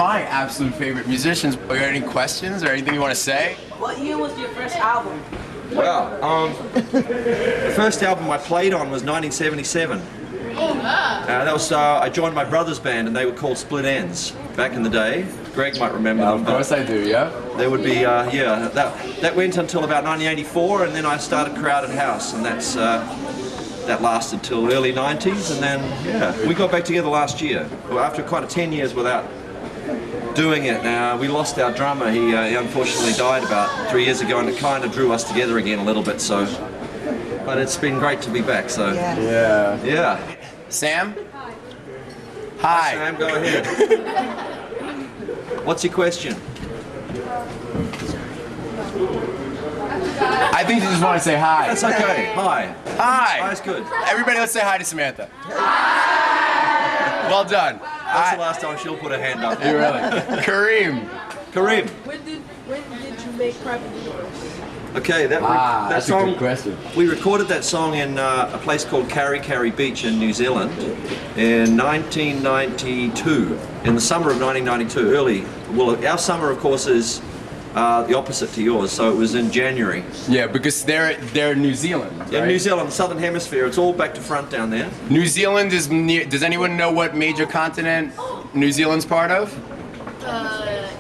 my absolute favorite musicians. Are there any questions or anything you want to say? What year was your first album? Well, the first album I played on was 1977. That was I joined my brother's band, and they were called Split Ends back in the day. Greg might remember them. Of course I do, yeah. There would be, yeah, that went until about 1984, and then I started Crowded House, and that lasted till early 90s, and then, yeah, we got back together last year. Well, after quite 10 years without doing it. Now, we lost our drummer. He unfortunately died about 3 years ago, and it kind of drew us together again a little bit, so. But it's been great to be back, so. Yeah. Yeah. Sam? Hi. Sam, go ahead. What's your question? I think you just want to say hi. That's okay. Hi. Hi. Hi's good. Everybody, let's say hi to Samantha. Hi. Well done. That's the last time she'll put her hand up. You really? Kareem. Kareem. When did you make Private Universe? Okay, that that's song, a good question. We recorded that song in a place called Carry Beach in New Zealand in 1992, in the summer of 1992, early. Well, our summer, of course, is the opposite to yours, so it was in January. Yeah, because they're New Zealand, right? Yeah, New Zealand, the Southern Hemisphere, it's all back to front down there. New Zealand is near, does anyone know what major continent New Zealand's part of?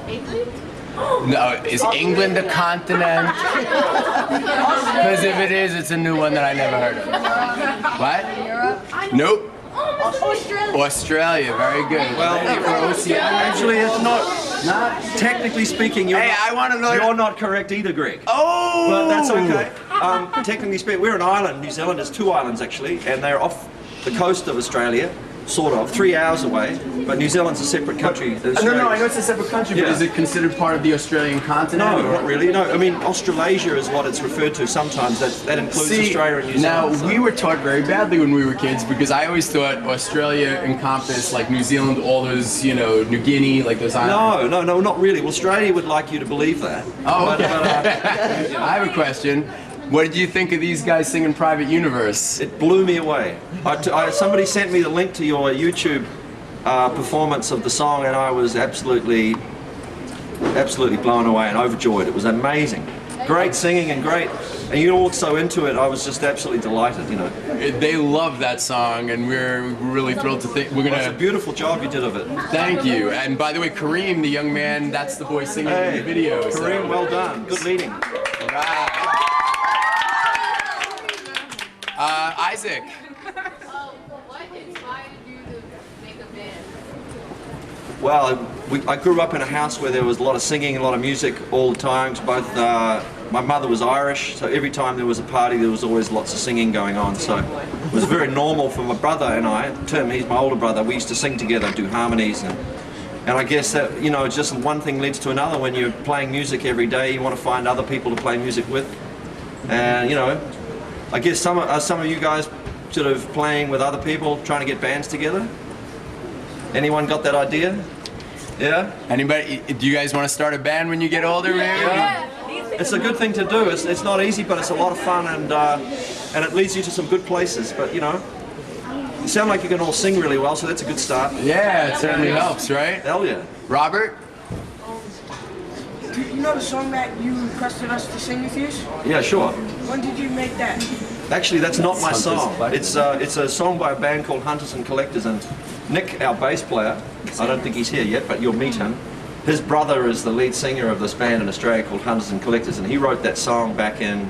England? No, is England a continent? Because if it is, it's a new one that I never heard of. What? Europe? Nope. Australia. Australia, very good. Well, actually, it's not technically speaking, you're I want to know. You're not correct either, Greg. Oh! But that's okay. Technically speaking, we're an island. New Zealand is 2 islands, actually, and they're off the coast of Australia. Sort of, 3 hours away, but New Zealand's a separate country. No, I know it's a separate country, but Yeah. is it considered part of the Australian continent? No, not really. No, I mean, Australasia is what it's referred to sometimes. That includes Australia and New Zealand. Now, we were taught very badly when we were kids, because I always thought Australia encompassed, like, New Zealand, all those, you know, New Guinea, like those islands. No, not really. Well, Australia would like you to believe that. Oh, okay. But, I have a question. What did you think of these guys singing Private Universe? it blew me away. Somebody sent me the link to your YouTube performance of the song, and I was absolutely blown away and overjoyed. It was amazing. Great singing and great, and you're all so into it. I was just absolutely delighted, you know. They love that song, and we're really thrilled to think we're Well, it's a gonna. beautiful job you did of it. Thank you. And by the way, Kareem, the young man, that's the boy singing in the video. Kareem, well done. Good leading. Right. Isaac. What inspired you to make a band? Well, I grew up in a house where there was a lot of singing, a lot of music all the time. Both my mother was Irish, so every time there was a party, there was always lots of singing going on. So it was very normal for my brother and I. Tim, he's my older brother. We used to sing together, do harmonies, and I guess that, you know, just one thing leads to another. When you're playing music every day, you want to find other people to play music with, and you know, I guess some of you guys sort of playing with other people, trying to get bands together. Anyone got that idea? Yeah? Anybody? Do you guys want to start a band when you get older, maybe? Yeah. It's a good thing to do. It's not easy, but it's a lot of fun, and it leads you to some good places. But you know, you sound like you can all sing really well, so that's a good start. Yeah, it certainly helps, right? Hell yeah. Robert? Do you know the song that you requested us to sing with you? Yeah, sure. When did you make that? Actually, that's not my Hunters song. and Collectors. It's a song by a band called Hunters and Collectors, and Nick, our bass player, I don't think he's here yet, but you'll meet him. His brother is the lead singer of this band in Australia called Hunters and Collectors, and he wrote that song back in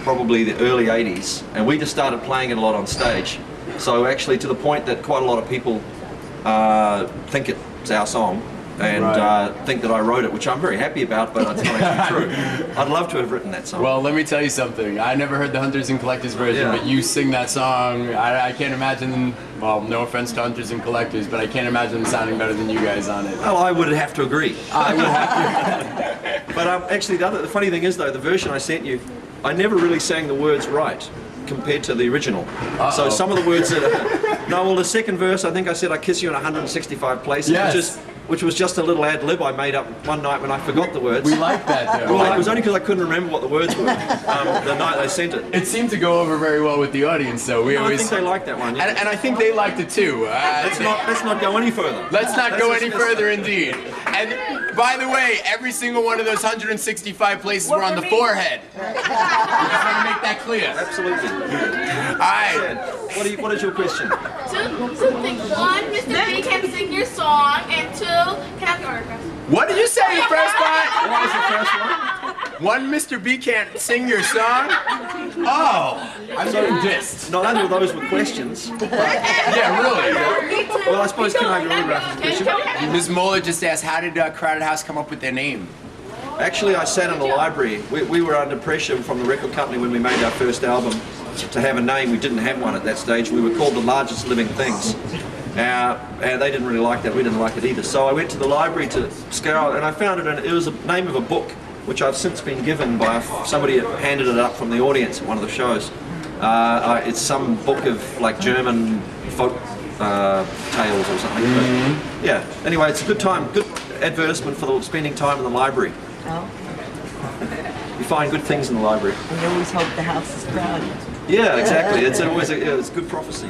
probably the early 80s, and we just started playing it a lot on stage. So actually, to the point that quite a lot of people think it's our song, and think that I wrote it, which I'm very happy about, but it's not actually true. I'd love to have written that song. Well, let me tell you something. I never heard the Hunters and Collectors version, Yeah. but you sing that song. I can't imagine, well, no offense to Hunters and Collectors, but I can't imagine them sounding better than you guys on it. Well, I would have to agree. I would have to. But actually, the funny thing is, though, the version I sent you, I never really sang the words right compared to the original. So some of the words that no, well, the second verse, I think I said I kiss you in 165 places, Yes. which was just a little ad lib I made up one night when I forgot the words. We like that though. Well, it was only because I couldn't remember what the words were the night they sent it. It seemed to go over very well with the audience, though. We I always think they liked that one. Yeah. and I think they liked it too. Let's not go any further. Let's not go any further, indeed. And by the way, every single one of those 165 places were on the forehead. We just want to make that clear. Absolutely. All right. What is your question? Two things. One, Mr. B can sing your song, and two, can I have your autograph? What did you say, first part? What was the first one? One Mr. B can't sing your song? Oh, I'm getting dissed. Not only were those were questions. Yeah, really. Well, I suppose can I have your autograph? Can Ms. Moeller just asked, how did Crowded House come up with their name? Actually, I sat in the library. We were under pressure from the record company when we made our first album to have a name. We didn't have one at that stage. We were called The Largest Living Things. And they didn't really like that. We didn't like it either. So I went to the library to scour, and I found it, and it was the name of a book, which I've since been given by somebody that handed it up from the audience at one of the shows. It's some book of like German folk tales or something. But, yeah. Anyway, it's a good time, good advertisement for spending time in the library. Oh, You find good things in the library. we always hope the house is crowded. Yeah, exactly. It's always it's good prophecy.